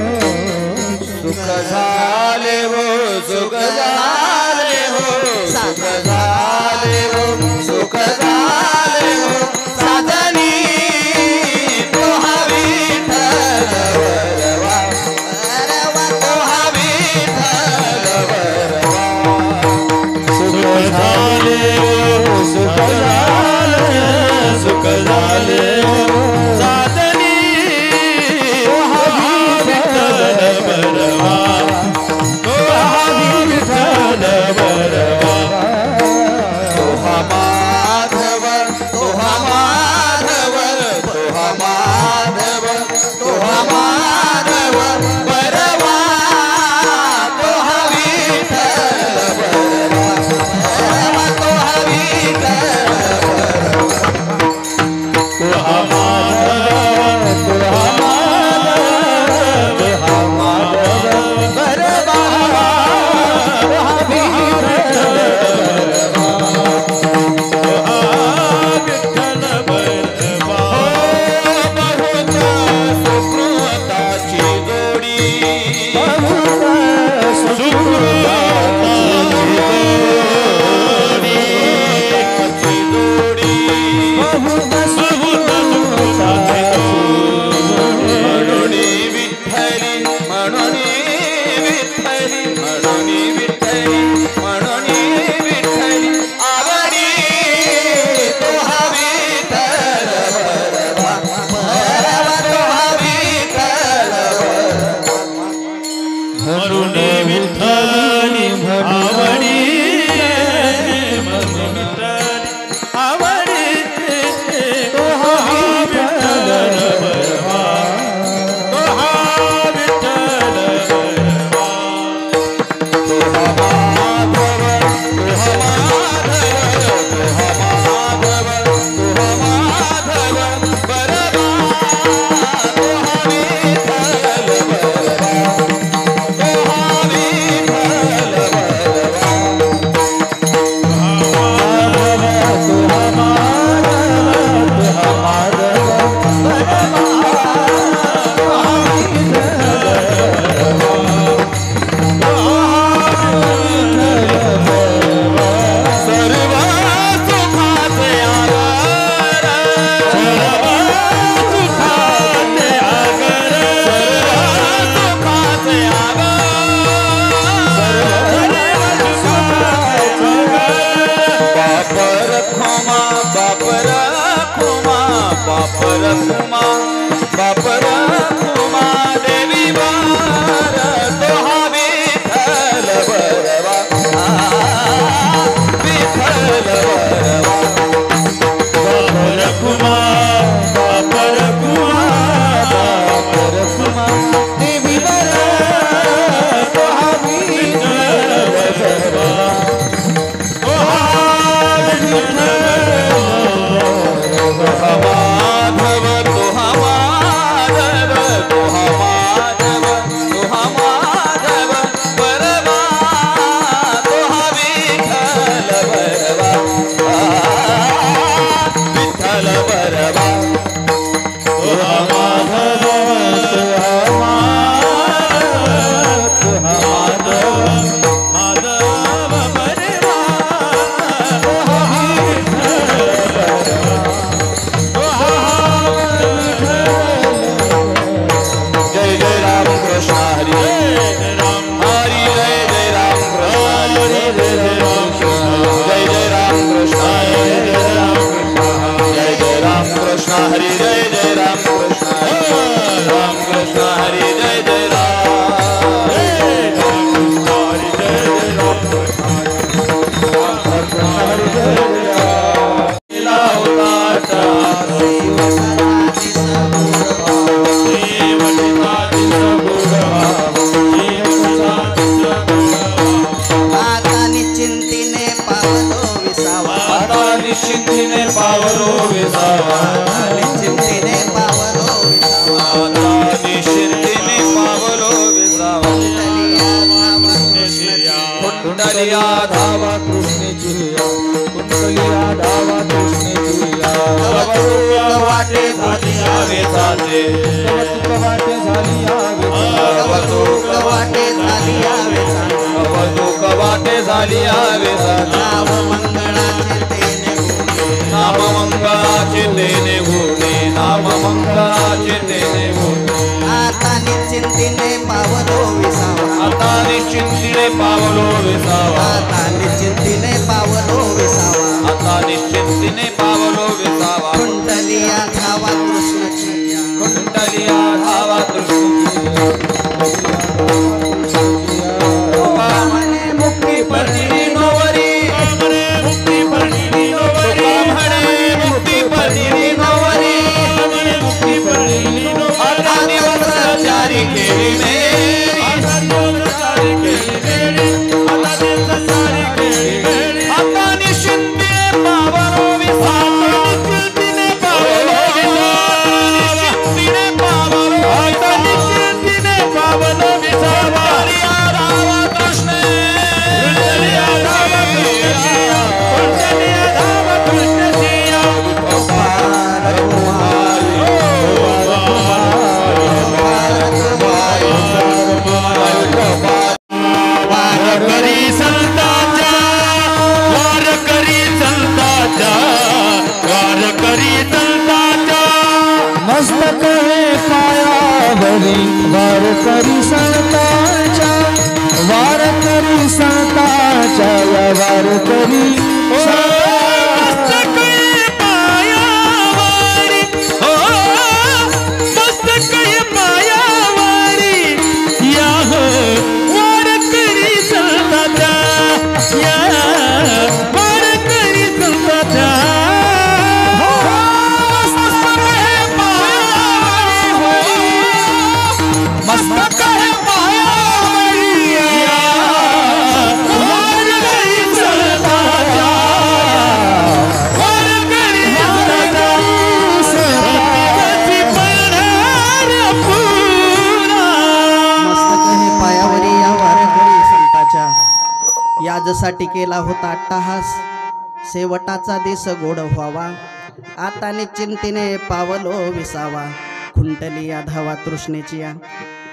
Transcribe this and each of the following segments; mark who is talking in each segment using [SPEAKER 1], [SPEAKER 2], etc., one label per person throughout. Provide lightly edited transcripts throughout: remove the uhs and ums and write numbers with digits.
[SPEAKER 1] सुख झाले हो सुख झाले हो सुख झाले हो सुख झाले हो साधनी तोहा विठ्ठल वरवा तोहा विठ्ठल वरवा सुख झाले हो सुख झाले सुख झाले साधनी तोहा विठ्ठल वरवा तोहा विठ्ठल वरवा तोहा माधव तोहा माधव तोहा माधव तोहा माधव वरवा तोहा विठ्ठल वरवा तोहा विठ्ठल तोहा माधव तोहा माधव तोहा माधव वरवा तोहा विठ्ठल वरवा तोहा विठ्ठल वरवा
[SPEAKER 2] झाली आवेचाचे
[SPEAKER 1] कवाटे झाली
[SPEAKER 2] कवतुक वाटे झाली आवेचाचे
[SPEAKER 1] कवतुक वाटे झाली आवेचाचे
[SPEAKER 2] नाव मंगळाचे तेने गुणे
[SPEAKER 1] नाम मंगळाचे तेने गुणे नाम मंगळाचे तेने गुणे
[SPEAKER 2] आता निश्चिंतीने पावलो विसावा
[SPEAKER 1] आता निश्चिंतीने पावलो विसावा
[SPEAKER 2] आता निश्चिंतीने पावलो विसावा
[SPEAKER 1] आता निश्चिंतीने पावलो विसावा
[SPEAKER 2] कुंडलिया धावा कृष्णाची
[SPEAKER 1] कुंडलिया धावा
[SPEAKER 2] म्हणे मुक्ती
[SPEAKER 1] पडली नवरी
[SPEAKER 2] मुक्ती पडली
[SPEAKER 1] तुका म्हणे मुक्ती पडली नवरी
[SPEAKER 2] मुक्ती पडली
[SPEAKER 1] आता दिवस चारी केली मेरी आता निश्चिंतीने पावलो विसावा निश्चिंतीने पावलो निश्चिंतीने पावलो आता निश्चिंतीने पावलो विसावा रावा कृष्ण वारकरी संतांच्या वारकरी संतांच्या वारकरी संतांच्या
[SPEAKER 3] मस्तक हे पायावरी वारकरी संतांच्या वारकरी संतांच्या या वारकरी
[SPEAKER 1] मस्तक पायावारी हो मस्तक पायावारी या वारकरी संतांच्या या वारकरी संतांच्या मस्तक पायावारी हो मस्तक पायावारी या वारकरी संतांच्या वारकरी संतांची पंढरपुरा
[SPEAKER 2] मस्तक हे पायावरी या वारकरी संताच्या याजसाठी केला होता अट्टहास शेवटाचा दिस गोड व्हावा आता निश्चिंतीने पावलो विसावा खुंटली या धावा तृष्णेची या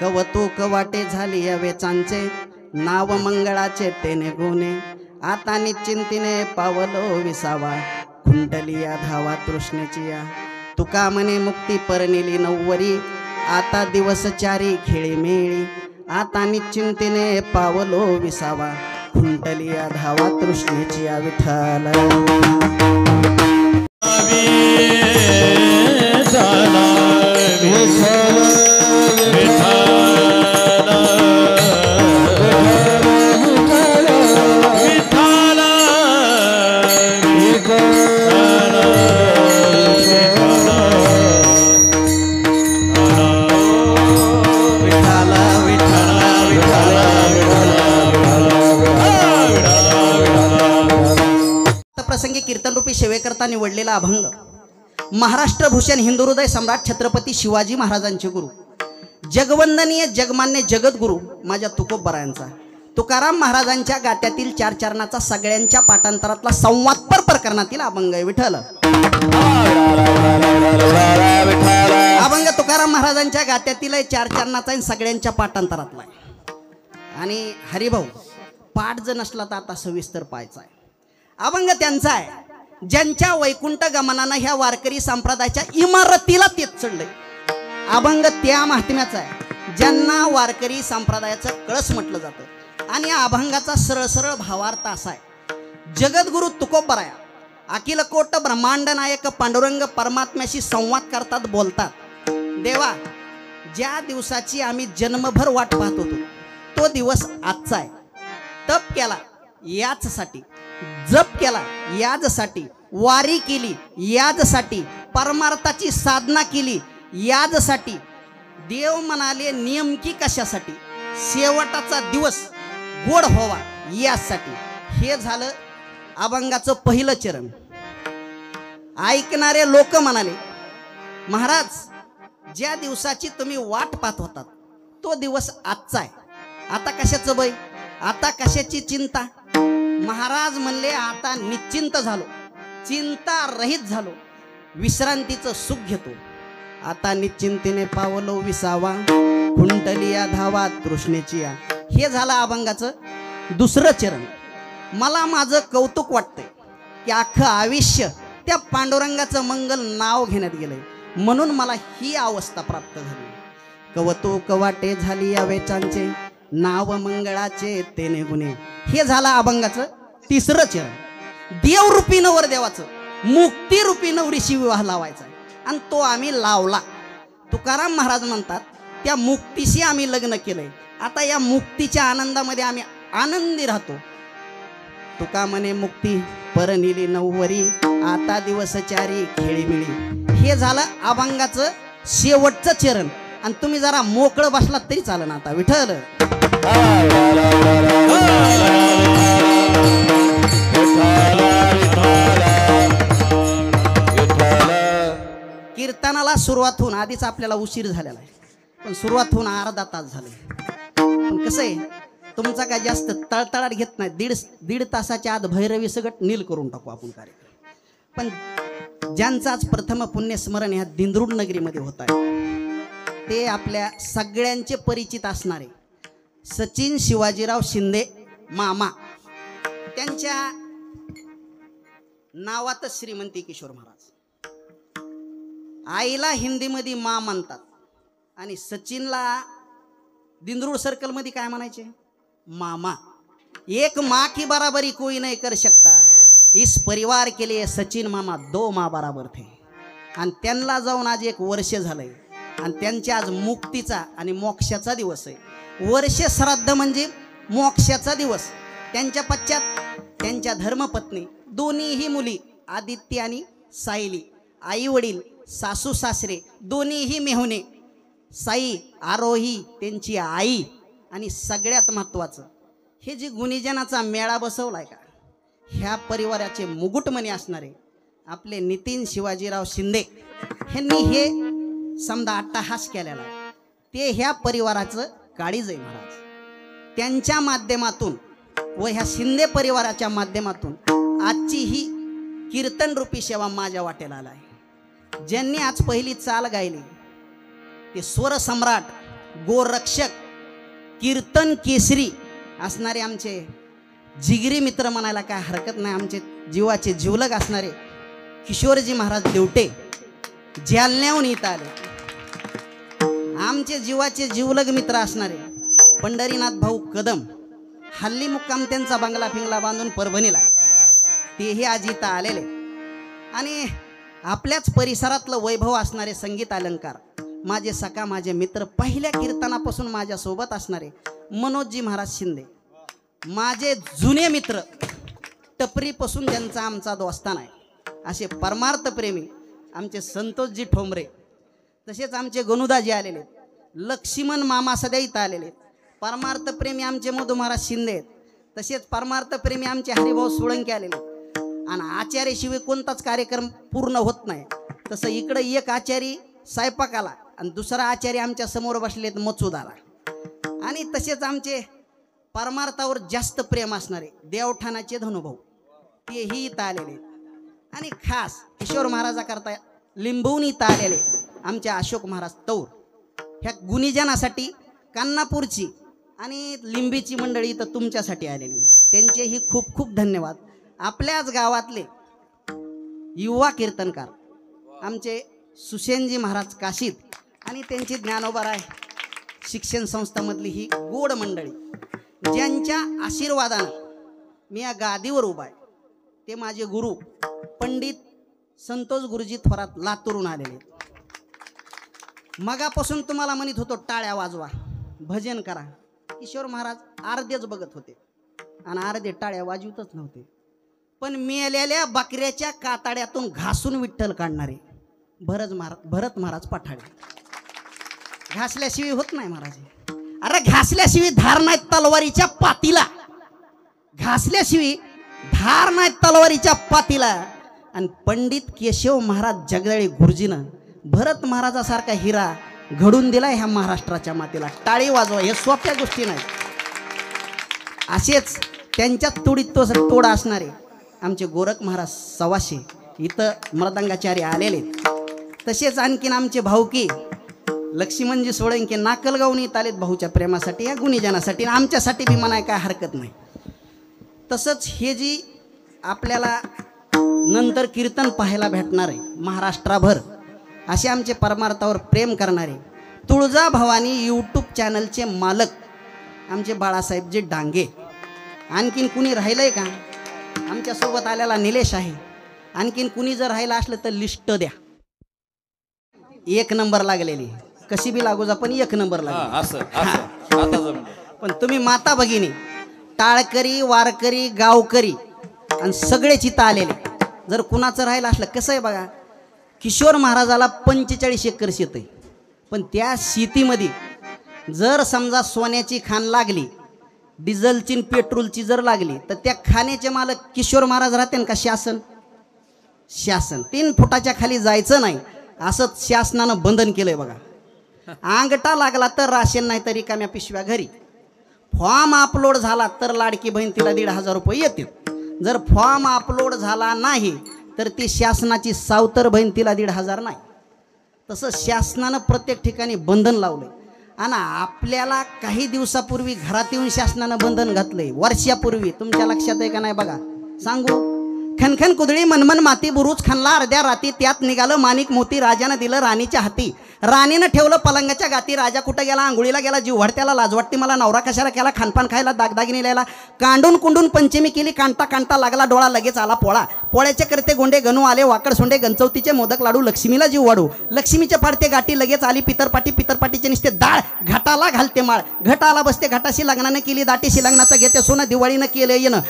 [SPEAKER 2] कवतुक वाटे झाली या वेचांचे नाव मंगळाचे तेने गुणे आता निश्चिंतीने पावलो विसावा खुंटली या धावा तृष्णेची या तुका म्हणे मुक्ती परनिली नवरी आता दिवस चारी खेळी मेळी आता निश्चिंतीने पावलो विसावा खुंटली या धावा तृष्णेची या विठ्ठल विठ्ठल विठ्ठल प्रसंगी कीर्तनरूपी सेवेकरता निवडलेला अभंग महाराष्ट्र भूषण हिंदू हृदय सम्राट छत्रपती शिवाजी महाराजांचे गुरु जगवंदनीय जगमान्य जगद्गुरु माझ्या तुकोबरायांचा तुकाराम महाराजांच्या गात्यातील चार चरणाचा सगळ्यांच्या पाठांतरातला संवादपर प्रकरणातील अभंग आहे. विठ्ठल अभंग तुकाराम महाराजांच्या गात्यातील चार चरणाचा आणि सगळ्यांच्या पाठांतरातला आहे. आणि हरिभाऊ पाठ जर नसला तर आता सविस्तर पाहायचा आहे. अभंग त्यांचा आहे ज्यांच्या वैकुंठ गमनानं ह्या वारकरी संप्रदायाच्या इमारतीला तेच चढलंय. अभंग त्या महात्म्याचा आहे ज्यांना वारकरी संप्रदायाचं कळस म्हटलं जातं. आणि या अभंगाचा सरळ सरळ भावार्थ असा आहे जगद्गुरु तुकोबराया अखिल कोट ब्रह्मांड नायक पांडुरंग परमात्म्याशी संवाद करतात बोलतात. देवा ज्या दिवसाची आम्ही जन्मभर वाट पाहत होतो तो दिवस आजचा आहे. तप केला याचसाठी जप केला याचसाठी वारी केली याचसाठी परमार्थाची साधना केली याचसाठी देव म्हणाले नेमकी कशासाठी शेवटाचा दिवस गोड व्हावा यासाठी. हे झालं अभंगाचं पहिलं चरण. ऐकणारे लोक म्हणाले महाराज ज्या दिवसाची तुम्ही वाट पाहत होतात तो दिवस आजचा आहे. आता कशाचं बाई आता कशाची चिंता. महाराज म्हणले आता निश्चिंत झालो चिंता रहित झालो विश्रांतीचं सुख घेतो. आता निश्चिंतीने पावलो विसावा, खुंटली या धावा तृष्णेची या. हे झालं अभंगाचं दुसरं चरण. मला माझं कौतुक वाटतंय की अख्खं आयुष्य त्या पांडुरंगाचं मंगल नाव घेण्यात गेलंय, म्हणून मला ही अवस्था प्राप्त झाली. कवतुक वाटे झाली या वेचांचे, नाव मंगळाचे तेने गुणे. हे झालं अभंगाचं तिसरं चरण. देवरूपी नवरदेवाचं मुक्तिरूपी नवरीशी विवाह लावायचा आणि तो आम्ही लावला. तुकाराम महाराज म्हणतात त्या मुक्तीशी आम्ही लग्न केलंय. आता या मुक्तीच्या आनंदामध्ये आम्ही आनंदी राहतो. तुका म्हणे मुक्ती परनिली नववरी, आता दिवस चारी खेळीमिळी. हे झालं अभंगाचं शेवटचं चरण. आणि तुम्ही जरा मोकळं बसलात तरी चालेल. आता विठ्ठल कीर्तनाला सुरुवात होऊन आधीच आपल्याला उशीर झालेला आहे, पण सुरुवात होऊन अर्धा तास झाले. पण कसं आहे, तुमचा काय जास्त तळतळाट घेत नाही. दीड तासाच्या आत भैरवी सगट नील करून टाकू आपण कार्यक्रम. पण ज्यांचं आज प्रथम पुण्यस्मरण ह्या दिंद्रुड नगरीमध्ये होत आहे, ते आपल्या सगळ्यांचे परिचित असणारे सचिन शिवाजीराव शिंदे मामा. त्यांच्या नावातच श्रीमंती किशोर महाराज. आईला हिंदीमध्ये मा म्हणतात आणि सचिनला दिंद्रुड सर्कलमध्ये काय म्हणायचे, मामा. एक माँ की बराबरी कोई नहीं कर सकता, इस परिवार के लिए सचिन मामा 2 माँ बराबर थे. आणि त्यांना जाऊन आज 1 वर्ष झालंय आणि त्यांच्या आज मुक्तीचा आणि मोक्षाचा दिवस आहे. वर्ष श्राद्ध म्हणजे मोक्षाचा दिवस. त्यांच्या पश्चात त्यांच्या धर्मपत्नी, दोन्हीही मुली आदित्य आणि सायली, आई वडील, सासू सासरे दोन्हीही मेहुणे, साई, आरोही त्यांची आई, आणि सगळ्यात महत्त्वाचं हे जे गुणीजनाचा मेळा बसवलाय का, ह्या परिवाराचे मुकुटमणी असणारे आपले नितीन शिवाजीराव शिंदे ह्यांनी हे समजा अट्टहास केलेला आहे. ते ह्या परिवाराचं काळीज आहे महाराज. त्यांच्या माध्यमातून व ह्या शिंदे परिवाराच्या माध्यमातून आजची ही कीर्तन रूपी सेवा माझ्या वाटेला आला आहे. ज्यांनी आज पहिली चाल गायली ते स्वर सम्राट, गोरक्षक, कीर्तन केसरी असणारे आमचे जिगरी मित्र म्हणायला काय हरकत नाही. आमचे जीवाचे जिवलग असणारे किशोरजी महाराज देवटे जालन्याहून इथं आले. आमचे जीवाचे जिवलग मित्र असणारे पंढरीनाथ भाऊ कदम, हल्ली मुक्काम त्यांचा बंगला फिंगला बांधून परभणीला, तेही आज इथं आलेले. आणि आपल्याच परिसरातलं वैभव असणारे संगीत अलंकार माझे सखा, माझे मित्र, पहिल्या कीर्तनापासून माझ्यासोबत असणारे मनोजजी महाराज शिंदे, माझे जुने मित्र, टपरीपासून ज्यांचा आमचा दोस्ताना आहे असे परमार्थ प्रेमी आमचे संतोषजी ठोंबरे, तसेच आमचे गणुदाजी आलेले, लक्ष्मण मामा सध्या इथं आलेले, परमार्थ प्रेमी आमचे मधु महाराज शिंदे आहेत, तसेच परमार्थ प्रेमी आमचे हरिभाऊ सोळंके आलेले. आणि आचार्याशिवाय कोणताच कार्यक्रम पूर्ण होत नाही. तसं इकडं एक आचारी स्वयंपाकाला आणि दुसरा आचार्य आमच्या समोर बसलेत मचुदाला. आणि तसेच आमचे परमार्थावर जास्त प्रेम असणारे देवठाणाचे धनुभाऊ तेही इथं आलेले. आणि खास किशोर महाराजाकरता लिंबवून इथं आलेले आमचे अशोक महाराज तौर. ह्या गुणीजनासाठी कान्नापूरची आणि लिंबीची मंडळी इथं तुमच्यासाठी आलेली, त्यांचेही खूप खूप धन्यवाद. आपल्याच गावातले युवा कीर्तनकार आमचे सुसेनजी महाराज काशीद आणि त्यांची ज्ञानोबाराय शिक्षण संस्थामधली ही गोड मंडळी, ज्यांच्या आशीर्वादानं मी या गादीवर उभा आहे, ते माझे गुरु पंडित संतोष गुरुजी थोरात लातूरून आलेले. मगापासून तुम्हाला म्हणत होतो टाळ्या वाजवा, भजन करा. किशोर महाराज अर्धेच बघत होते आणि अर्धे टाळ्या वाजवतच नव्हते. पण मेलेल्या बकऱ्याच्या कातड्यातून घासून विठ्ठल काढणारे भरत महाराज पठाडे, घासल्याशिवाय होत नाही महाराज. अरे घासल्याशिवाय धार नाही तलवारीच्या पातीला, घासल्याशिवाय धार नाही तलवारीच्या पातीला. आणि पंडित केशव महाराज जगदळे गुरुजीनं भरत महाराजासारखा हिरा घडून दिलाय ह्या महाराष्ट्राच्या मातीला. टाळी वाजवा, हे सोप्या गोष्टी नाही. असेच त्यांच्यात तोडीत तोड असणारे आमचे गोरख महाराज सवाशे इथं मृदंगाचार्य आलेले. तसेच आणखीन आमचे भाऊकी लक्ष्मणजी सोळंके नाकलगावून येत आलेत भाऊच्या प्रेमासाठी, या गुणीजनासाठी, आमच्यासाठी बी म्हणाय काय हरकत नाही. तसंच हे जी आपल्याला नंतर कीर्तन पाहायला भेटणार आहे महाराष्ट्राभर, असे आमचे परमार्थावर प्रेम करणारे तुळजा भवानी यूट्यूब चॅनलचे मालक आमचे बाळासाहेबजी डांगे. आणखीन कुणी राहिलंय का? आमच्यासोबत आलेला निलेश आहे. आणखीन कुणी जर राहिलं असलं तर लिस्ट द्या. 1 नंबर लागलेली, कशी बी लागू जा पण 1 नंबर लागली.
[SPEAKER 1] असं असं आता जमलं.
[SPEAKER 2] पण तुम्ही माता भगिनी टाळकरी वारकरी गावकरी आणि सगळे चित्त आलेले, जर कुणाचं राहिलं असलं, कसं आहे बघा, किशोर महाराजाला 45 एकर शेत आहे, पण त्या शेतीमध्ये जर समजा सोन्याची खाण लागली, डिझेलची पेट्रोलची जर लागली, तर त्या खाण्याचे मालक किशोर महाराज राहते का शासन? शासन 3 फुटाच्या खाली जायचं नाही असं शासनानं बंधन केलंय बघा. अंगठा लागला तर राशन, नाही तर रिकाम्या पिशव्या घरी. फॉर्म अपलोड झाला तर लाडकी बहीण तिला 1,500 रुपये येतील. जर फॉर्म अपलोड झाला नाही तर ती शासनाची सावतर बहीण तिला 1,500 नाही. तसं शासनानं प्रत्येक ठिकाणी बंधन लावलंय. आणि आपल्याला काही दिवसापूर्वी घरात येऊन शासनानं बंधन घातलंय, वर्षापूर्वी. तुमच्या लक्षात आहे का नाही बघा, सांगू. खनखन कुदळी मनमन माती बुरुज खणला अर्ध्या राती, त्यात निघालं माणिक मोती, राजानं दिलं राणीच्या हाती. राणीनं ठेवलं पलंगाच्या गाती, राजा कुठं गेला? आंघोळीला गेला. जीव वाढत्याला लाज वाटते मला, नवरा कशाला केला? खानपान खायला दागदागिने लिहायला. कांडून कुंडून पंचमी केली, कांटा कांटा लागला डोळा, लगेच आला पोळा. पोळ्याचे करते गोंडे गणू आले, वाकड सोंडे गंचवतीचे मोदक लाडू, लक्ष्मीला जीव वाढू. लक्ष्मीचे पाडते गाठी, लगेच आली पितरपाटी, पितरपाटीचे निसते डाळ, घाटाला घालते माळ. घाटाला बसते, घाटाशी लग्नानं केली दाटीशी, लग्नाचा घेते सोनं, दिवाळीनं केलं येणं.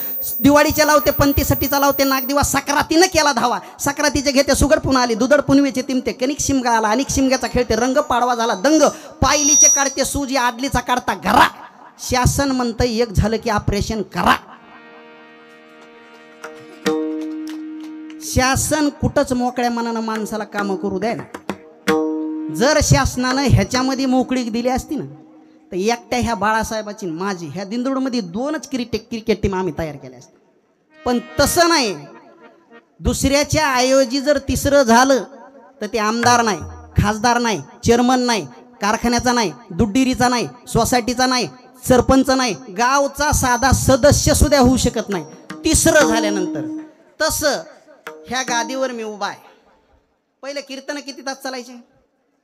[SPEAKER 2] दिवाळीचे लावते पंतीसाठीचा लावते नागदिवा, सक्रातीनं केला धावा. सक्रातीचे घेते सुगड पुन्हा आली, दुधड पुनवेचे तिमते, कणिक शिमगा आला, अनेक शिमग्याचा खेळते, रंग पाडवा झाला दंग. पायलीचे काढते सूजी, आडलीचा काढता घरा. शासन म्हणतं एक झालं की ऑपरेशन करा. शासन कुठंच मोकळ्या मनानं माणसाला काम करू द्या ना. जर शासनानं ह्याच्यामध्ये मोकळीक दिली असती ना, तर एकट्या ह्या बाळासाहेबाची माझी ह्या दिंडोडमध्ये 2च क्रिकेट टीम आम्ही तयार केल्या असत्या. पण तसं नाही. दुसऱ्याच्या ऐवजी जर तिसरं झालं तर ते आमदार नाही, खासदार नाही, चेअरमन नाही, कारखान्याचा नाही, दुड्डिरीचा नाही, सोसायटीचा नाही, सरपंच नाही, गावचा साधा सदस्य सुद्धा होऊ शकत नाही तिसरं झाल्यानंतर. तसं ह्या गादीवर मी उभा आहे. पहिले कीर्तन किती तास चालायचे?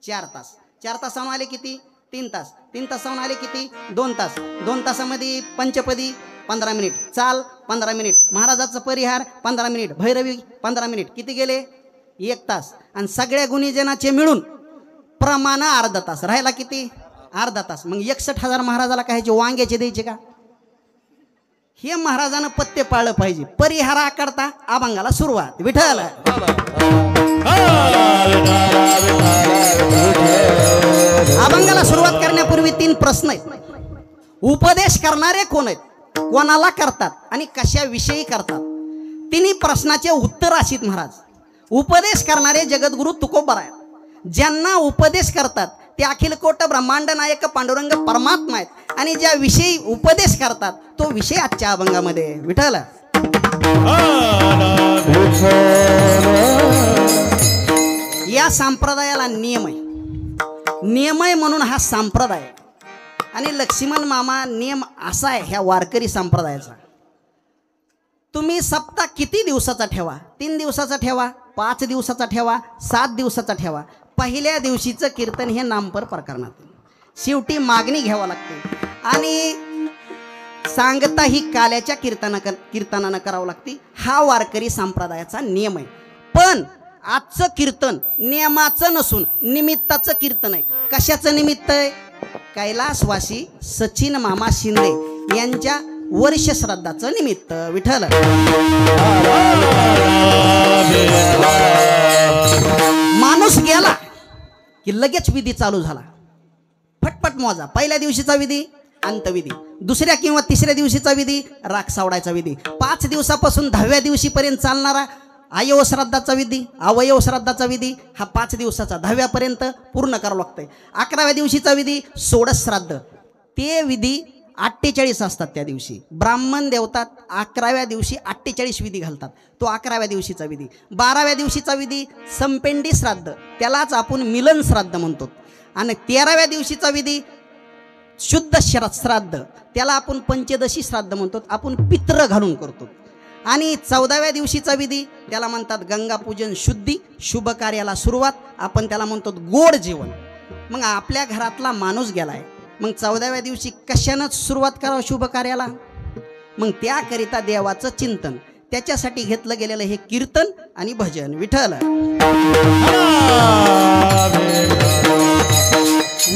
[SPEAKER 2] 4 तास. 4 तासाहून आले किती? 3 तास. 3 तासाहून आले किती? 2 तास. 2 तासामध्ये पंचपदी 15 मिनिट, चाल 15 मिनिट, महाराजाचा परिहार 15 मिनिट, भैरवी 15 मिनिट, किती गेले? 1 तास. आणि सगळ्या गुणीजनाचे मिळून प्रमाण अर्धा तास. राहिला किती? अर्धा तास. मग 61,000 महाराजाला काय वांग्याचे द्यायचे का? हे महाराजानं पत्ते पाळलं पाहिजे. परिहारा करता अभंगाला सुरुवात. विठ्ठल अभंगाला सुरुवात करण्यापूर्वी 3 प्रश्न आहेत. उपदेश करणारे कोण आहेत, कोणाला करतात आणि कशाविषयी करतात? 3 प्रश्नाचे उत्तर अशीत महाराज. उपदेश करणारे जगद्गुरु तुकोबा आहेत. ज्यांना उपदेश करतात ते अखिल कोट ब्रह्मांड नायक पांडुरंग परमात्मा आहेत. आणि ज्या विषयी उपदेश करतात तो विषय आजच्या अभंगामध्ये. विठ्ठल या संप्रदायाला नियम आहे. नियम आहे म्हणून हा संप्रदाय. आणि लक्ष्मण मामा नियम असा आहे ह्या वारकरी संप्रदायाचा. तुम्ही सप्ताह किती दिवसाचा ठेवा? 3 दिवसाचा ठेवा, 5 दिवसाचा ठेवा, 7 दिवसाचा ठेवा. पहिल्या दिवशीचं कीर्तन हे नामपर प्रकरणात. शेवटी मागणी घ्यावी लागते. आणि सांगता ही काल्याच्या कीर्तनानं करावं लागते. हा वारकरी संप्रदायाचा नियम आहे. पण आजचं कीर्तन नियमाचं नसून निमित्ताचं कीर्तन आहे. कशाचं निमित्त आहे? कैलासवासी सचिन मामा शिंदे यांच्या वर्ष श्राद्धाचं निमित्त. विठ्ठल माणूस गेला की लगेच विधी चालू झाला. फटफट मोजा. पहिल्या दिवशीचा विधी अंतविधी, दुसऱ्या किंवा तिसऱ्या दिवशीचा विधी राख सावडायचा विधी, 5 दिवसापासून 10व्या दिवशीपर्यंत चालणारा अवयव श्राद्धाचा विधी, अवयव श्राद्धाचा विधी हा 5 दिवसाचा 10व्यापर्यंत पूर्ण करावं लागतंय. 11व्या दिवशीचा विधी सोडस श्राद्ध. ते विधी 48 असतात त्या दिवशी. ब्राह्मण देवतात 11व्या दिवशी 48 विधी घालतात. तो 11व्या दिवशीचा विधी. 12व्या दिवशीचा विधी संपेंडी श्राद्ध, त्यालाच आपण मिलन श्राद्ध म्हणतो. आणि 13व्या दिवशीचा विधी शुद्ध श्राद्ध, त्याला आपण पंचदशी श्राद्ध म्हणतो. आपण पित्र घालून करतो. आणि 14व्या दिवशीचा विधी त्याला म्हणतात गंगापूजन शुद्धी, शुभ कार्याला सुरुवात, आपण त्याला म्हणतो गोड जेवण. मग आपल्या घरातला माणूस गेलाय, मग 14व्या दिवशी कशानंच सुरुवात करावं शुभ कार्याला? मग त्याकरिता देवाचं चिंतन, त्याच्यासाठी घेतलं गेलेलं हे कीर्तन आणि भजन. विठ्ठल.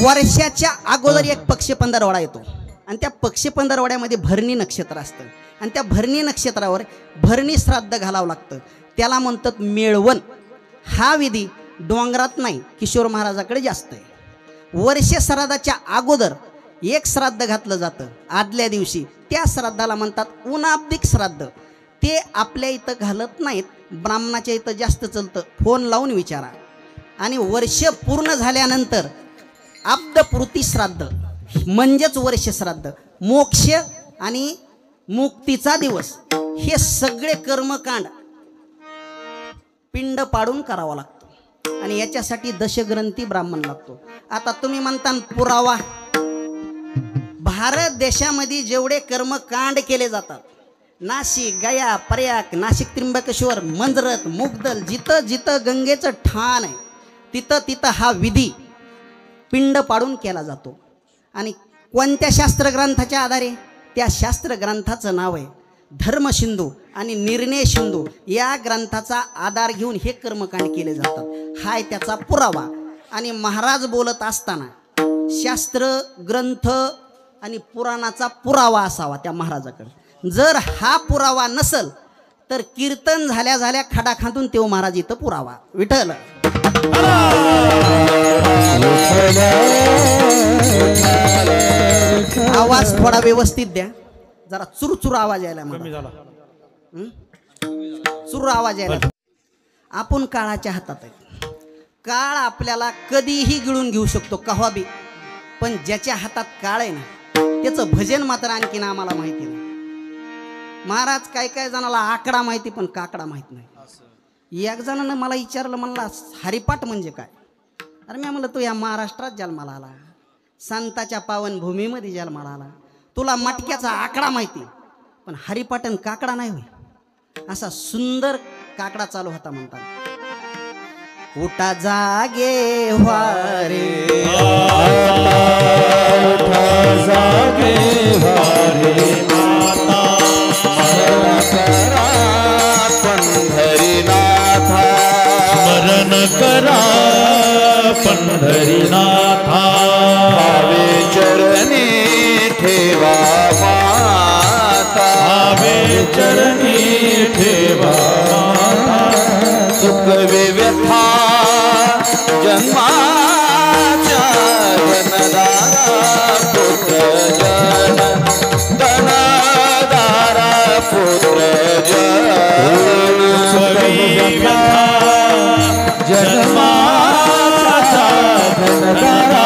[SPEAKER 2] वर्षाच्या अगोदर एक पक्ष पंधरवडा येतो आणि त्या पक्ष पंधरवड्यामध्ये भरणी नक्षत्र असतं आणि त्या भरणी नक्षत्रावर भरणी श्राद्ध घालावं लागतं. त्याला म्हणतात मेळवण. हा विधी डोंगरात नाही, किशोर महाराजाकडे जास्त आहे. वर्ष श्राद्धाच्या अगोदर एक श्राद्ध घातलं जातं आदल्या दिवशी, त्या श्राद्धाला म्हणतात उनाब्दिक श्राद्ध. ते आपल्या इथं घालत नाहीत, ब्राह्मणाच्या इथं जास्त चलतं. फोन लावून विचारा. आणि वर्ष पूर्ण झाल्यानंतर अब्दपूर्ती श्राद्ध म्हणजेच वर्ष श्राद्ध, मोक्ष आणि मुक्तीचा दिवस, हे सगळे कर्मकांड पिंड पाडून करावा लागतो. आणि याच्यासाठी दशग्रंथी ब्राह्मण लागतो. आता तुम्ही म्हणता पुरावा, भारत देशामध्ये जेवढे कर्मकांड केले जातात, नाशिक, गया, प्रयाग, नाशिक, त्र्यंबकेश्वर, मंजरत, मुगदल, जिथं जिथं गंगेचं ठाण आहे तिथं तिथं हा विधी पिंड पाडून केला जातो. आणि कोणत्या शास्त्रग्रंथाच्या आधारे? त्या शास्त्रग्रंथाचं नाव आहे धर्मसिंधू आणि निर्णय सिंधू. या ग्रंथाचा आधार घेऊन हे कर्मकांड केले जातात. हाय त्याचा पुरावा. आणि महाराज बोलत असताना शास्त्र ग्रंथ आणि पुराणाचा पुरावा असावा त्या महाराजाकडे. जर हा पुरावा नसल तर कीर्तन झाल्या झाल्या खडाखांतून तेव्हा महाराज इथं पुरावा. विठ्ठल. आवाज थोडा व्यवस्थित द्या, जरा चुरचुर आवाज यायला मला. चुर आवाज यायला. आपण काळाच्या हातात आहे. काळ आपल्याला कधीही गिळून घेऊ शकतो, कव्हा बी. पण ज्याच्या हातात काळ आहे ना, त्याचं भजन मात्र आणखीन आम्हाला माहिती नाही. महाराज काय काय जणाला आकडा माहिती पण काकडा माहित नाही. एक जणानं मला विचारलं, म्हणला हरिपाठ म्हणजे काय? अरे मी म्हणलं, तू या महाराष्ट्रात जन्माला आला, संताच्या पावनभूमीमध्ये जन्माला आला, तुला मटक्याचा आकडा माहिती पण हरिपाटन काकडा नाही होय. असा सुंदर काकडा चालू होता. म्हणतात उठा जागे वारे,
[SPEAKER 3] उठा जागे वारे, स्मरण करा पंढरीनाथा,
[SPEAKER 1] भावे चरणी ठेवा माता,
[SPEAKER 3] भावे चरणी ठेवा माता,
[SPEAKER 1] सुख व्यथा जन्माच्या धनदारा पुत्र जन, धनदारा पुत्र जन,
[SPEAKER 3] जन्माचा धनदारा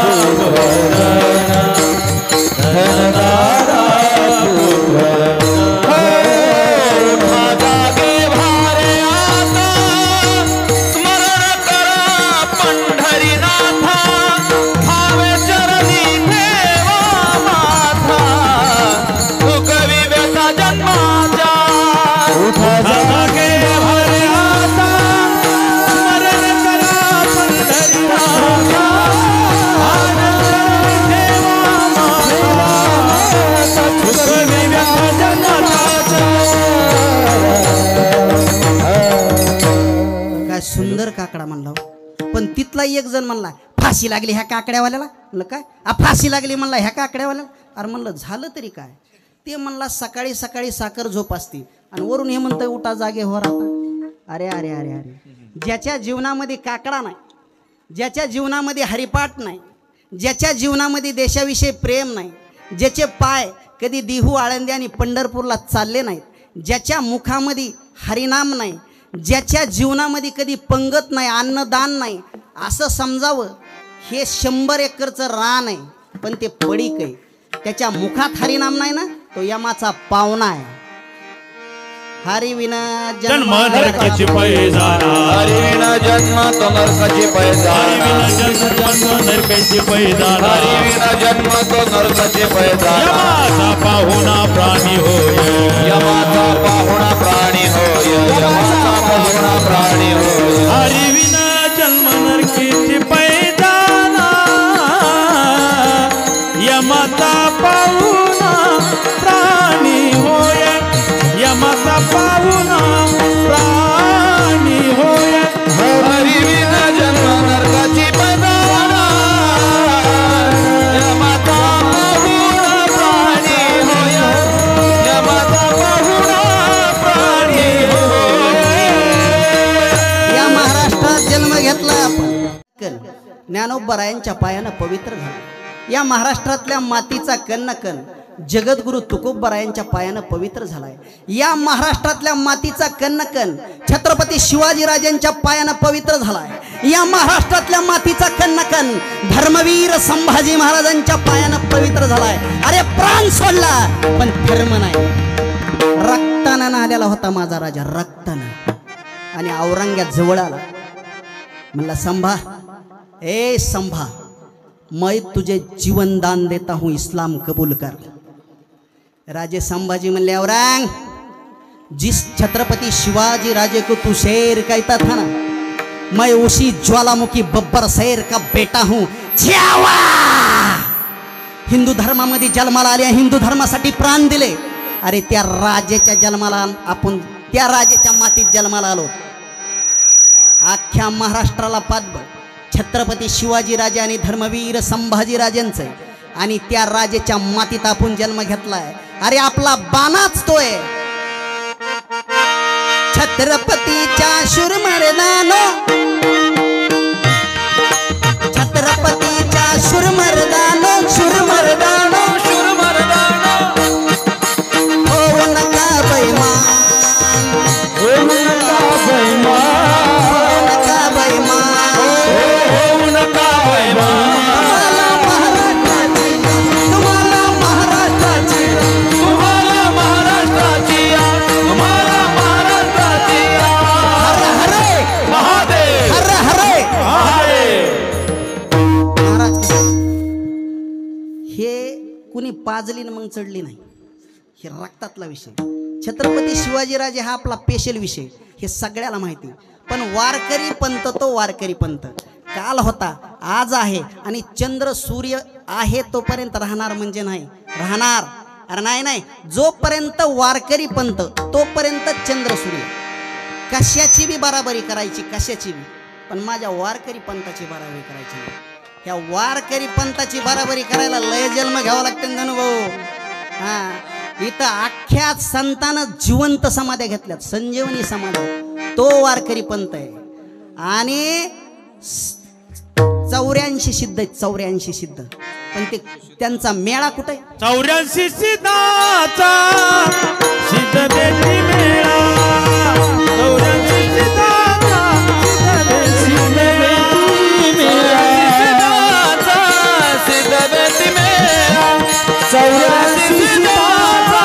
[SPEAKER 3] पुत्र, धनदारा पुत्र.
[SPEAKER 2] सुंदर काकडा म्हणला. पण तिथला एक जण म्हणला फाशी लागली ह्या काकड्यावाल्याला. म्हणलं काय? फाशी लागली म्हणला ह्या काकड्यावाल्याला. अरे म्हणलं झालं तरी काय? ते म्हणला सकाळी सकाळी साखर झोप असते आणि वरून हे म्हणतंय उठा जागे हो राहता. अरे अरे अरे अरे, ज्याच्या जीवनामध्ये काकडा नाही, ज्याच्या जीवनामध्ये हरिपाठ नाही, ज्याच्या जीवनामध्ये देशाविषयी प्रेम नाही, ज्याचे पाय कधी देहू आळंदी आणि पंढरपूरला चालले नाहीत, ज्याच्या मुखामध्ये हरिनाम नाही, ज्याच्या जीवनामध्ये कधी पंगत नाही, अन्नदान नाही, असं समजावं हे 100 एकरचं रान आहे पण ते पडीक आहे. त्याच्या मुखात हरिनाम नाही ना, तो यमाचा पावना आहे. हरिविना
[SPEAKER 3] जन्म नरकाची पैजाना,
[SPEAKER 1] हरिविना जन्म तो नरकाची पैजाना,
[SPEAKER 3] नरकाची पैजाना,
[SPEAKER 1] हरिविना जन्म तो नरकाची पैजाना.
[SPEAKER 3] यमाचा पाहुणा प्राणी होय,
[SPEAKER 1] यमाचा पाहुणा प्राणी होय, यमाचा पाहुणा प्राणी होय.
[SPEAKER 3] हरिविना जन्म नरकाची पैजाना, यमाचा पाहुणा प्राणी होय, यमाचा पाहुणा प्राणी होय.
[SPEAKER 1] हरिविना जन्म नरकाची पैजाना, यमाचा पाहुणा प्राणी होय, यमाचा पाहुणा प्राणी होय.
[SPEAKER 2] या महाराष्ट्रात जन्म घेतला आपण. ज्ञानोबरायांच्या पायानं पवित्र झाला. या महाराष्ट्रातल्या मातीचा कण न कण जगद्गुरु तुकोबरायांच्या पायानं पवित्र झालाय. या महाराष्ट्रातल्या मातीचा कण न कण छत्रपती शिवाजीराजांच्या पायानं पवित्र झालाय. या महाराष्ट्रातल्या मातीचा कण न कण धर्मवीर संभाजी महाराजांच्या पायानं पवित्र झालाय. अरे प्राण सोडला पण धर्म नाही. रक्तानं नाल्याला होता माझा राजा, रक्तानं. आणि औरंग्यात जवळ आला, म्हणला संभा, ए संभा, मैं तुझे जीवन दान देता हूँ, इस्लाम कबूल कर. राजे संभाजी म्हणले, औरंग, जिस छत्रपति शिवाजी राजे को तू शेर कहता था ना, मैं उसी ज्वालामुखी बब्बर शेर का बेटा हूँ. छ्यावा! हिंदू धर्मामध्ये जन्माला आले, हिंदू धर्मासाठी प्राण दिले. अरे त्या राजेच्या जन्माला आपण त्या राजेच्या मातीत जन्माला आलो. अख्ख्या महाराष्ट्राला पाठबळ छत्रपती शिवाजी राजे आणि धर्मवीर संभाजी राजांचं, आणि त्या राजेच्या मातीत आपण जन्म घेतलाय. अरे आपला बाणाच तोय. छत्रपतीच्या शूरमर्दानो, छत्रपतीच्या शूरमर्दानो, शूरमर्दानो,
[SPEAKER 1] शूरमर्दानो,
[SPEAKER 2] हो नका बैमान,
[SPEAKER 3] हो नका बैमान,
[SPEAKER 2] हो नका बैमान,
[SPEAKER 3] हो नका बैमान.
[SPEAKER 2] तुम्हाला महाराष्ट्राची,
[SPEAKER 1] तुम्हाला महाराष्ट्राची, तुम्हाला महाराष्ट्राची.
[SPEAKER 2] हर हरे
[SPEAKER 1] महादेव,
[SPEAKER 2] हर हरे. महाराज हे कुणी पाजली मग चढली नाही, हे रक्तातला विषय. छत्रपती शिवाजीराजे हा आपला स्पेशल विषय, हे सगळ्याला माहिती. पण वारकरी पंथ तो वारकरी पंथ काल होता, आज आहे, आणि चंद्र सूर्य आहे तोपर्यंत राहणार म्हणजे नाही राहणार. अरे नाही नाही, जोपर्यंत वारकरी पंथ तोपर्यंत चंद्र सूर्य. कशाची बी बराबरी करायची, कशाची बी, पण माझ्या वारकरी पंथाची बराबरी करायची नाही. ह्या वारकरी पंथाची बराबरी करायला लय जन्म घ्यावा लागते धनुभाऊ. हा, इथं अख्ख्या संतानं जिवंत समाध्या घेतल्यात, संजीवनी समाध्या. तो वारकरी पंथ आहे. आणि 84 सिद्ध आहेत, 84 सिद्ध. पण ते त्यांचा मेळा कुठे?
[SPEAKER 3] 84 सिद्धाचा सिद्ध बेटी मेळा, 84 सिद्धाचा सिद्ध बेटी मेळा,
[SPEAKER 1] सिद्धाचा सिद्ध बेटी मेळा,
[SPEAKER 3] 84 सिद्धाचा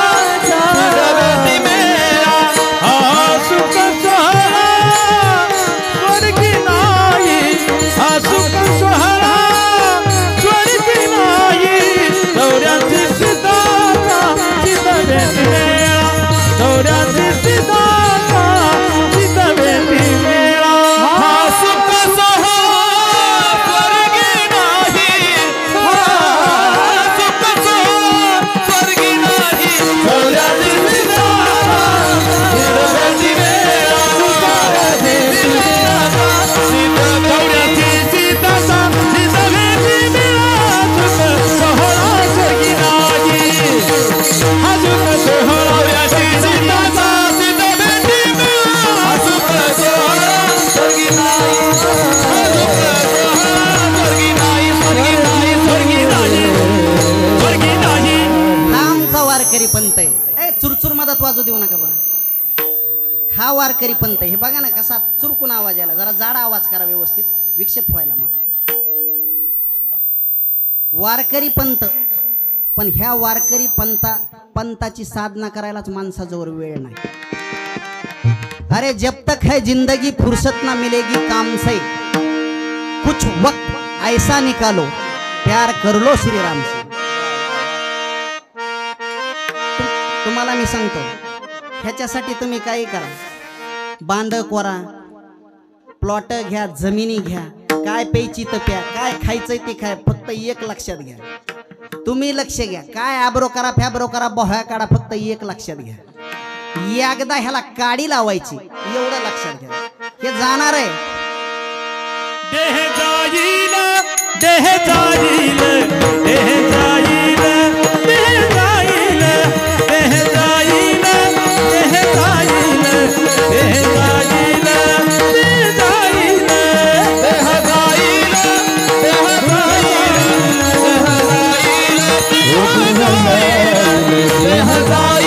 [SPEAKER 1] सिद्ध बेटी मेळा.
[SPEAKER 3] हा सुख सोहळा स्वर्गी नाही, हा सुख सोहळा स्वर्गी नाही. 84 सिद्धाचा सिद्ध बेटी मेळा, 84 सिद्धाचा सिद्ध बेटी मेळा.
[SPEAKER 1] हा सुख सोहळा स्वर्गी नाही, हा सुख सोहळा स्वर्गी नाही. 84 सिद्धाचा सिद्ध बेटी मेळा, 84 सिद्धाचा सिद्ध बेटी.
[SPEAKER 3] 84 सिद्धाचा सिद्ध बेटी मेळा, सुख सोहळा स्वर्गी नाही, हा सुख सोहळा
[SPEAKER 1] 84 सिद्धाचा सिद्ध बेटी मेळा, सुख सोहळा स्वर्गी नाही, सुख सोहळा स्वर्गी नाही, स्वर्गी नाही, स्वर्गी नाही.
[SPEAKER 3] स्वर्गी नाही.
[SPEAKER 2] हा आमचा वारकरी पंथ आहे. ए चुरचुर मधात वाजू देऊ नका बरं. हा वारकरी पंथ आहे. हे बघा ना कसा चुरकून आवाज यायला, जरा जाडा आवाज करा व्यवस्थित, विक्षेप व्हायला. मग वारकरी पंथ पण ह्या वारकरी पंताची साधना करायलाच माणसाजवळ वेळ नाही। अरे जब तक है जिंदगी फुर्सत ना मिलेगी काम से, कुछ वक्त ऐसा निकालो प्यार कर लो श्री राम से। तुम्हाला मी सांगतो, ह्याच्यासाठी तुम्ही काही करा, बांध कोरा, प्लॉट घ्या, जमिनी घ्या, काय प्यायची तर प्या, काय खायचंय ते खाय, फक्त एक लक्षात घ्या, तुम्ही लक्ष घ्या, काय आब्रो करा फॅब्रो करा बोह्या काढा, फक्त एक लक्षात घ्या, एकदा ह्याला काडी लावायची, एवढं लक्षात घ्या, हे जाणार आहे।
[SPEAKER 3] देह जाईल, देह जाईल, देह जाईल, देह जाईल, देह जाईल, देह जाईल, देह जाईल, देह जाईल,
[SPEAKER 1] देह जाईल, देह जाईल, देह जाईल,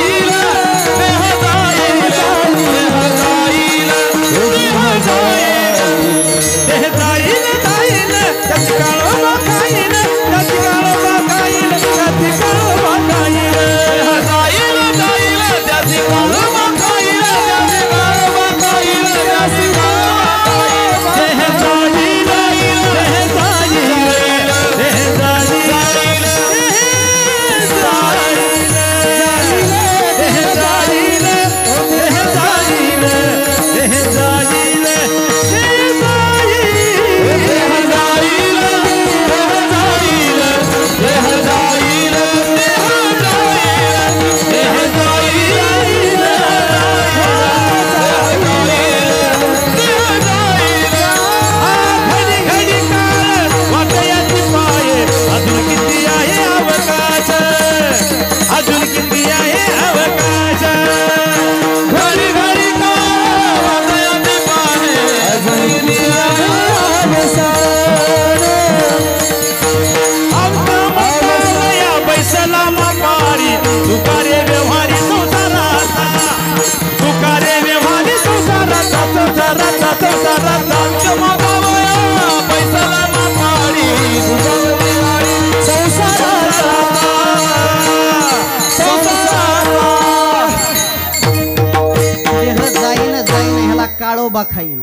[SPEAKER 2] काळोबा खाईन।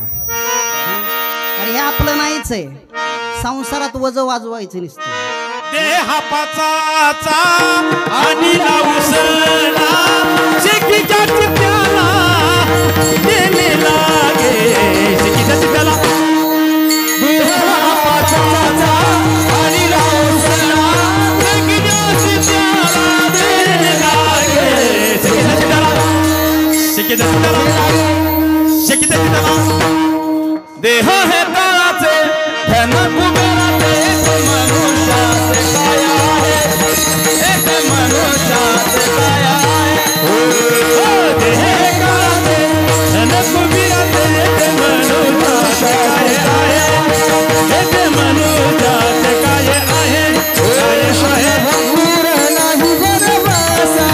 [SPEAKER 2] अरे हे आपलं नाहीच आहे, संसारात वज वाजवायचं नसतं।
[SPEAKER 3] देहा पाचाचा आणि लावसला शेकीच्या चित्याला देणे लागे, शेकीच्या चित्याला
[SPEAKER 1] देहा पाचाचा आणि लावसला शेकीच्या चित्याला
[SPEAKER 3] देणे लागे, शेकीच्या चित्याला, शेकीच्या चित्याला, शेकीच्या चित्याला।
[SPEAKER 1] देह हे काळाचे धन कुबेराचे, मनुष्याचे काय आहे, एक मनुष्याचे काय आहे।
[SPEAKER 3] देह हे काळाचे धन कुबेराचे, एक मनुष्याचे काय आहे, एक मनुष्याचे काय आहे, काय आहे।
[SPEAKER 1] भंगूर नाही बरवसा,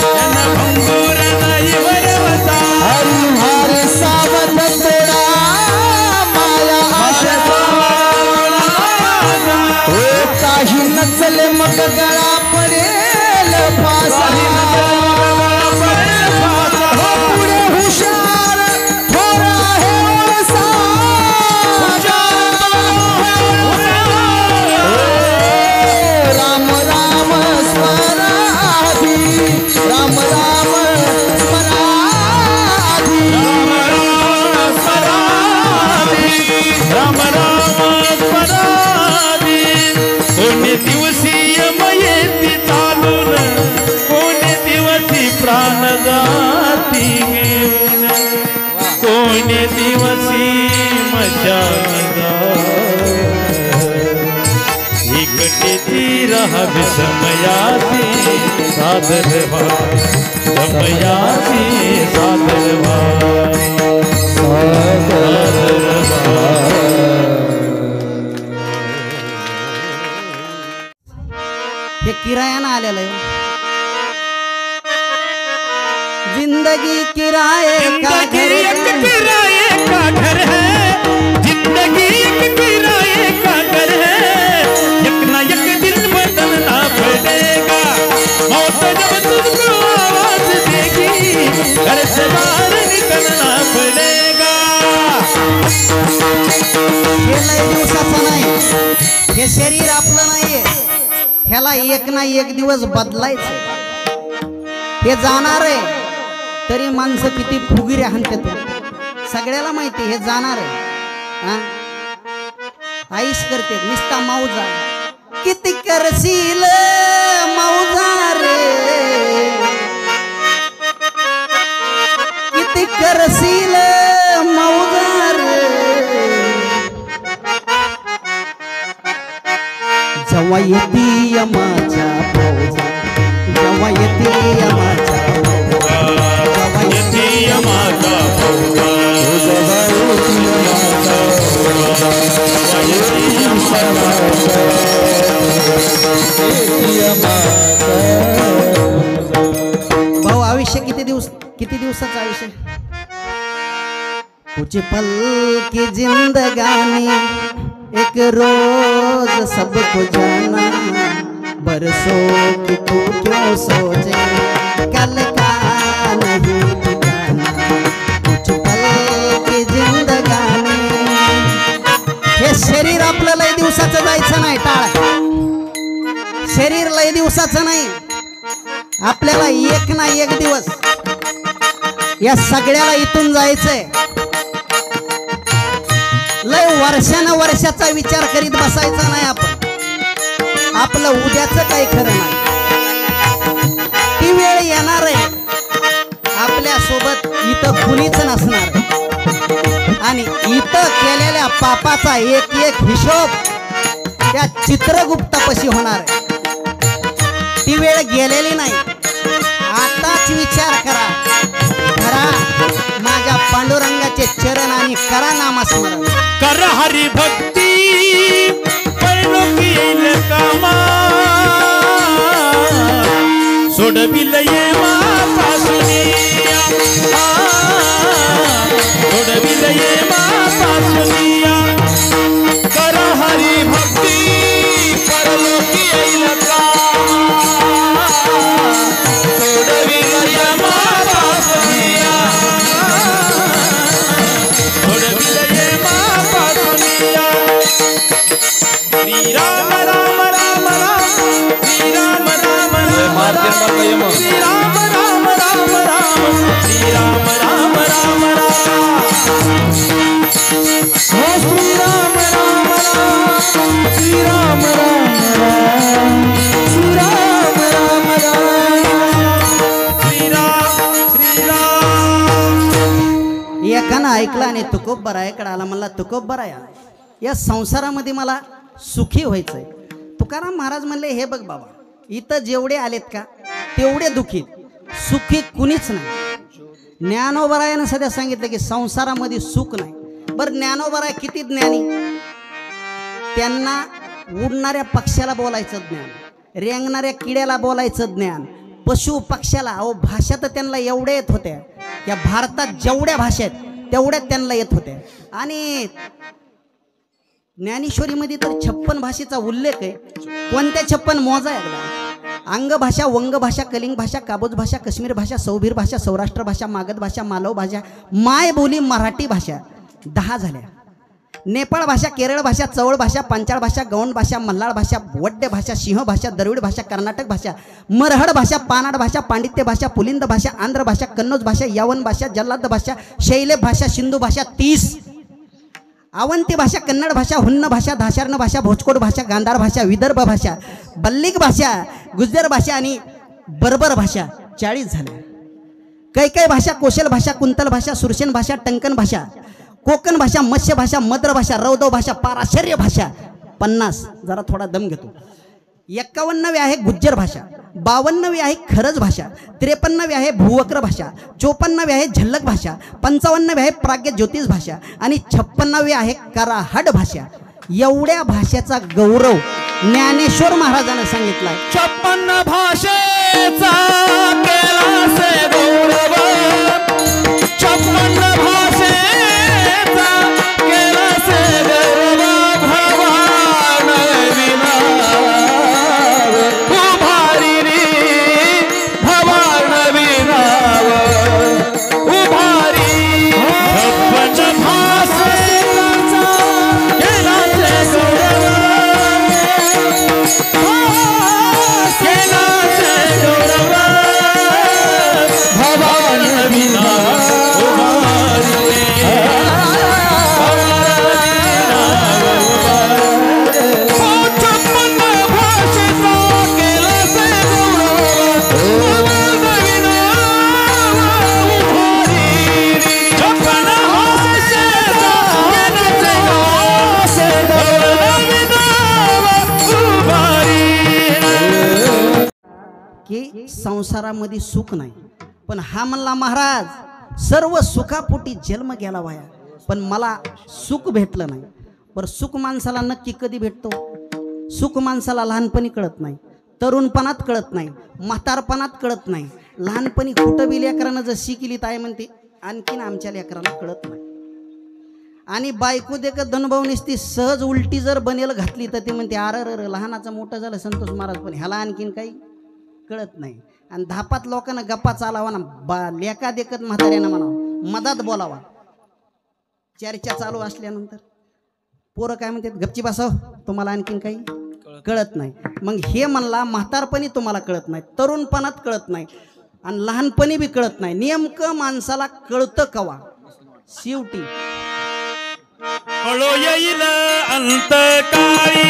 [SPEAKER 3] त्यांना भंगूर नाही बरवसा,
[SPEAKER 1] हरी भारी सावध तेरा माया आशा, काही नचले मग गळा पडेल फासा, पुढे हुशार थोडा हे ओळसा, राम राम स्मराधी, राम राम स्मराधी,
[SPEAKER 3] राम राम स्मराधी। कोणी दिवशी यमयेती चालून, कोणी दिवशी प्राण जाती घेऊन, कोणी दिवशी मशानी एकटेची राहावी समयाची सादर व्हा, समयाची सादर व्हा, सादर व्हा।
[SPEAKER 2] हे किरायानं आलेलं आहे। जिंदगी किराए का घर
[SPEAKER 3] जिंदगी एक किराए का घर है, जिंदगी एक किराए का घर है, एक ना एक दिन बदलना पड़ेगा,
[SPEAKER 2] नाहीये, ह्याला एक ना एक दिवस बदलायचं. हे जाणार आहे तरी माणसं किती फुगिरे हाणतात सगळ्याला माहिती. हे जाणार आहे आईश करते निस्ता मौजा. किती करशील मौजा रे, किती करशील मौजा रे. जेव्हा येती यमाच्या फौजा, जेव्हा येती यमाच्या फौजा, जेव्हा येती यमाच्या फौजा, भाऊ आयुष्य किती दिवसाचं आयुष्य. कुछ पल की जिंदगानी एक रोज सबको जाना, बरसों की तू क्यों सोचे कल का नहीं ठिकाना. कुछ पल की जिंदगानी. हे शरीर आपलं लय दिवसाचं जायचं नाही, टाळ. शरीर लय दिवसाचं नाही, आपल्याला एक ना एक दिवस या सगळ्याला इथून जायचंय. लय वर्षाचा विचार करीत बसायचा नाही आपण. आपलं उद्याचं काही खरं नाही. ती वेळ येणार आहे आपल्या सोबत इथं कुणीच नसणार आणि इथं केलेल्या पापाचा एक एक हिशोब त्या चित्रगुप्तापाशी होणार आहे. ती वेळ गेलेली नाही. आताच विचार करा, खरा माझ्या पांडुरंगाचे चरण आणि करा नामस्मरण.
[SPEAKER 3] कर हरी भक्ती परलोकी येईल कामा, सोडविल ये मापासुनिया, सोडविल ये मापासुनिया. कर हरी भक्ती परलोकी येईल कामा, सोडविल ये मापासुनिया, सोडविल ये मापासुनिया. श्री राम राम राम राम, श्री राम राम राम राम, श्री राम राम राम राम, श्री राम राम राम राम, श्री राम राम राम, श्री राम राम राम, श्री राम राम राम, श्री राम श्री राम.
[SPEAKER 2] एकानं ऐकलं आणि तुकोब बरायाकडे आला. मला तुकोब बराया, या संसारामध्ये मला सुखी व्हायचंय. तुकाराम महाराज म्हणले हे बघ बाबा, इथं जेवढे आलेत का तेवढे दुखीत, सुखी कुणीच नाही. ज्ञानोबरायानं सध्या सांगितलं की संसारामध्ये सुख नाही. बरं ज्ञानोबराय किती ज्ञानी. त्यांना उडणाऱ्या पक्ष्याला बोलायचं ज्ञान, रेंगणाऱ्या किड्याला बोलायचं ज्ञान, पशु पक्ष्याला. अहो भाषा तर त्यांना एवढ्या येत होत्या, या भारतात जेवढ्या भाषा आहेत तेवढ्या त्यांना येत होत्या. आणि ज्ञानेश्वरीमध्ये तर 56 भाषेचा उल्लेख आहे. कोणत्या 56 मोजा एकदा. अंग भाषा, वंग भाषा, कलिंग भाषा, काबोज भाषा, काश्मीर भाषा, सौभीर भाषा, सौराष्ट्र भाषा, मागध भाषा, मालव भाषा, माय बोली मराठी भाषा 10 झाल्या. नेपाळ भाषा, केरळ भाषा, चवळ भाषा, पांचाळ भाषा, गौंड भाषा, मल्हार भाषा, वड्य भाषा, सिंह भाषा, द्रविड भाषा, कर्नाटक भाषा, मरहड भाषा, पानाड भाषा, पांडित्य भाषा, पुलिंद भाषा, आंध्र भाषा, कन्नौज भाषा, यवन भाषा, जल्लाद भाषा, शैलेब भाषा, सिंधू भाषा 30. अवंती भाषा, कन्नड भाषा, हुन्न भाषा, धाशार्ण भाषा, भोजकोट भाषा, गांधार भाषा, विदर्भ भाषा, बल्लिक भाषा, गुज्जर भाषा आणि बर्बर भाषा 40 झाल्या. काही भाषा, कोशल भाषा, कुंतल भाषा, सुरसेन भाषा, टंकन भाषा, कोकण भाषा, मत्स्य भाषा, मद्र भाषा, रौदव भाषा, पाराशर्य भाषा 50. जरा थोडा दम घेतो. 51वी आहे गुज्जर भाषा, 52वी आहे खरज भाषा, 53वी आहे भूवक्र भाषा, 54वी आहे झल्लक भाषा, 55वी आहे प्राग्य ज्योतिष भाषा आणि 56वी आहे कराहड भाषा. एवढ्या भाषेचा गौरव ज्ञानेश्वर महाराजांनी सांगितलाय.
[SPEAKER 3] 56 भाषेचा केलासे गौरव, 56 भाषेचा केलासे गौरव, भगवान विना उभारी रे, भगवान विना उभारी. 56 भाषेचा केलासे गौरव,
[SPEAKER 2] की संसारामध्ये सुख नाही, पण हा म्हणला महाराज सर्व सुखापोटी जन्म गेला वाया, पण मला सुख भेटलं नाही. पर सुख माणसाला नक्की कधी भेटतो? सुख माणसाला लहानपणी कळत नाही, तरुणपणात कळत नाही, म्हातारपणात कळत नाही. लहानपणी कुठं बी लेकरानं जर शिकली ताई म्हणते आणखीन आमच्या लेकराला कळत नाही. आणि बायको देखत धनुभाऊ ती सहज उलटी जर बनेल घातली तर ते म्हणते अरे लहानाचं मोठं झालं संतोष महाराज, पण ह्याला आणखीन काही कळत नाही. आणि 10-5 लोकांना गप्पा चालावा ना, लेका देखत म्हाताऱ्यानं म्हणावं, मधात बोलावा. चर्चा चालू असल्यानंतर पोरं काय म्हणतात, गपची बसाव, तुम्हाला आणखीन काही कळत नाही. मग हे म्हणला म्हातारपणी तुम्हाला कळत नाही, तरुणपणात कळत नाही, आणि लहानपणी बी कळत नाही. नेमकं माणसाला कळतं कवा? शेवटी
[SPEAKER 3] कळो येईल अंतकाळी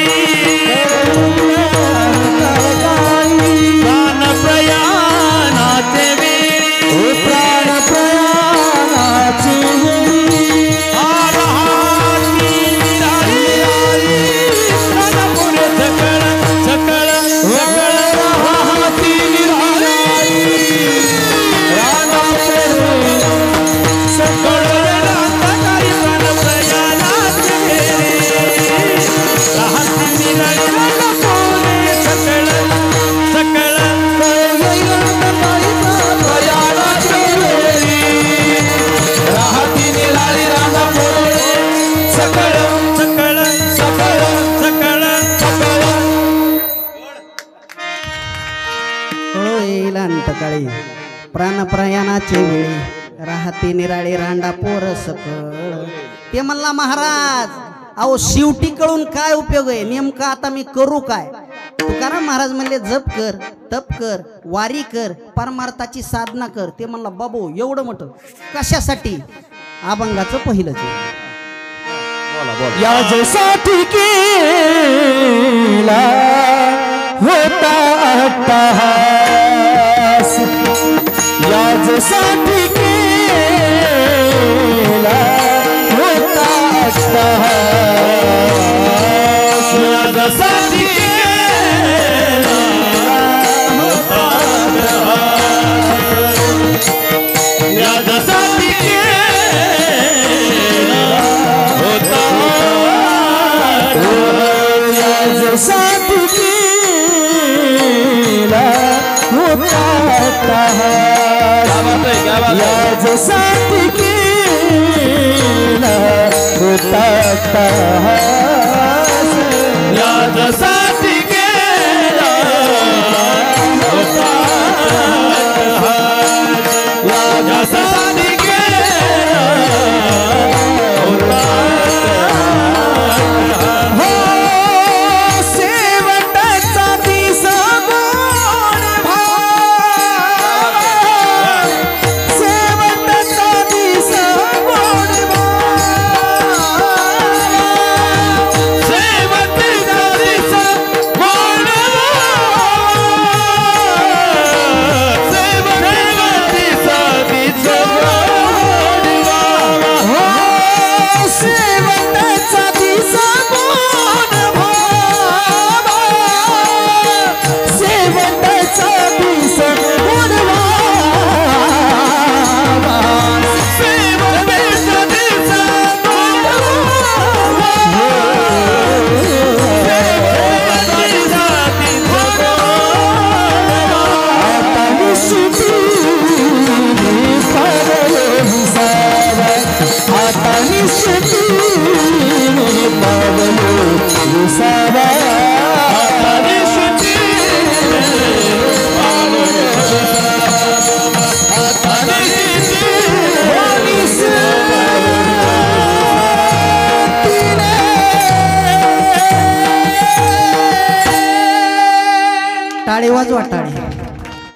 [SPEAKER 3] प्राण प्रयाणाचे वेळी, प्राण प्रयाणाचे वेळी आरहाती निराळी रानपुरे सकळ सकळ सकळ आरहाती निराळी रानपुरे सकळ अंतकाळी प्राण प्रयाणाचे वेळी राहती निराळी रानपुरे सकळ सकळ प्रयाणाचे वेळी राहती निराळी रानपुरे सकळ सकळ सकळ सकळ सकळ.
[SPEAKER 2] कळो येईल अंतकाळी प्राणप्रयाणाचे वेळी राहते निराळे रांडा पोर सकळ. ते म्हणला महाराज अहो शेवटी कळून काय उपयोग आहे? नेमकं आता मी करू काय? तुकाराम महाराज म्हणले जप कर, तप कर, वारी कर, परमार्थाची साधना कर. ते म्हणला बाबू एवढं मोठं कशासाठी? अभंगाचं पहिलंच
[SPEAKER 3] यासाठी केला होता अट्टहास, यासाठी केला होता अट्टहास, यासाठी केला होता अट्टहास, यासाठी केला होता यासाठी केला होता अट्टहास, यासाठी केला होता अट्टहास, यासाठी केला होता अट्टहास, यासाठी केला होता हो सेवटाचा दिसा गोड भाव, सेवटाचा दिसा गोड भाव, सेवटाचा दिसा गोड भाव, सेवटाचा दिसा गोड भाव, हो सेवटाचा दिसा गोड भाव, सेवटाचा दिसा गोड भाव, सेवटाचा दिसा गोड
[SPEAKER 2] टाळी वाजवा टाळी.